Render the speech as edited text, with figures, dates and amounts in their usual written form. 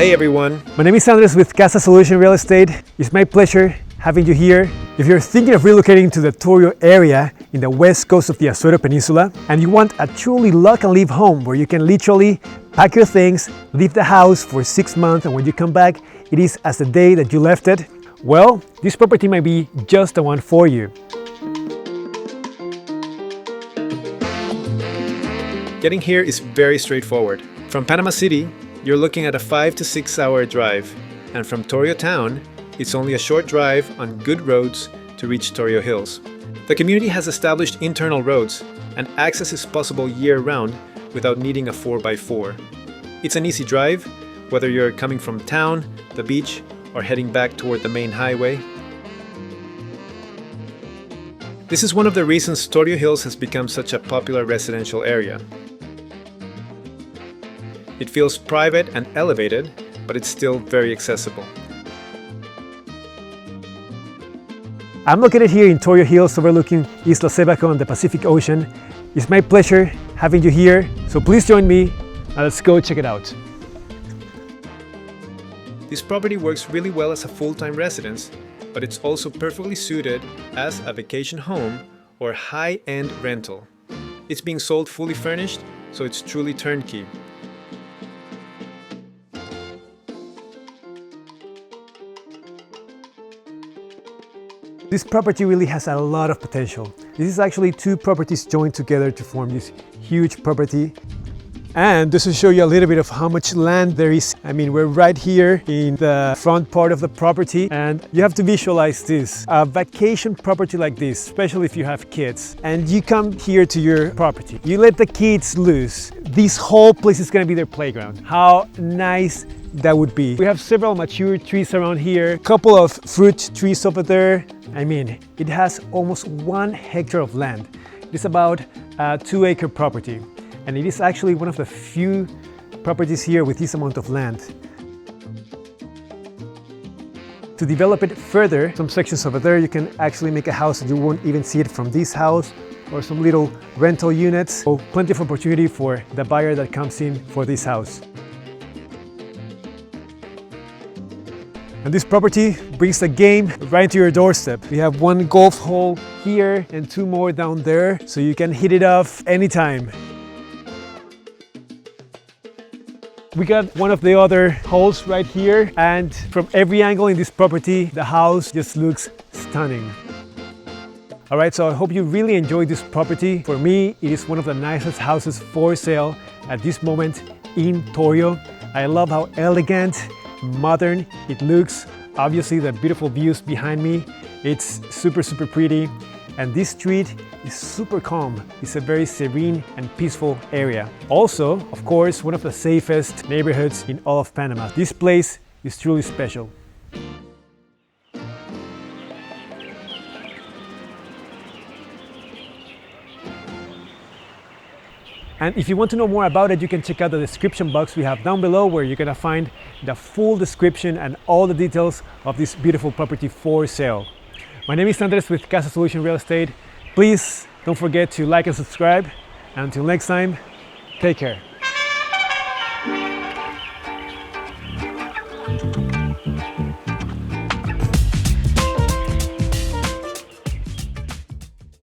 Hey everyone! My name is Andres with Casa Solution Real Estate. It's my pleasure having you here. If you're thinking of relocating to the Torio area in the west coast of the Azuero Peninsula and you want a truly lock and live home where you can literally pack your things, leave the house for 6 months, and when you come back, it is as the day that you left it, well, this property might be just the one for you. Getting here is very straightforward. From Panama City, you're looking at a 5 to 6 hour drive, and from Torio town, it's only a short drive on good roads to reach Torio Hills. The community has established internal roads, and access is possible year-round without needing a 4x4. It's an easy drive, whether you're coming from town, the beach, or heading back toward the main highway. This is one of the reasons Torio Hills has become such a popular residential area. It feels private and elevated, but it's still very accessible. I'm located here in Torio Hills overlooking Isla Sebaco on the Pacific Ocean. It's my pleasure having you here, so please join me and let's go check it out. This property works really well as a full-time residence, but it's also perfectly suited as a vacation home or high-end rental. It's being sold fully furnished, so it's truly turnkey. This property really has a lot of potential. This is actually two properties joined together to form this huge property. And just to show you a little bit of how much land there is, I mean, we're right here in the front part of the property, and you have to visualize this. A vacation property like this, especially if you have kids, and you come here to your property. You let the kids loose. This whole place is gonna be their playground. How nice that would be. We have several mature trees around here, a couple of fruit trees over there. I mean, it has almost 1 hectare of land. It's about a 2-acre property. And it is actually one of the few properties here with this amount of land. To develop it further, some sections over there, you can actually make a house and you won't even see it from this house, or some little rental units. So plenty of opportunity for the buyer that comes in for this house. And this property brings the game right to your doorstep. We have 1 golf hole here and 2 more down there, so you can hit it off anytime. We got one of the other holes right here, and from every angle in this property, the house just looks stunning. All right, so I hope you really enjoyed this property. For me, it is one of the nicest houses for sale at this moment in Torio. I love how elegant, modern it looks. Obviously, the beautiful views behind me. It's super pretty. And this street is super calm. It's a very serene and peaceful area. Also, of course, one of the safest neighborhoods in all of Panama. This place is truly special. And if you want to know more about it, you can check out the description box we have down below, where you're gonna find the full description and all the details of this beautiful property for sale. My name is Andres with Casa Solution Real Estate. Please don't forget to like and subscribe. And until next time, take care.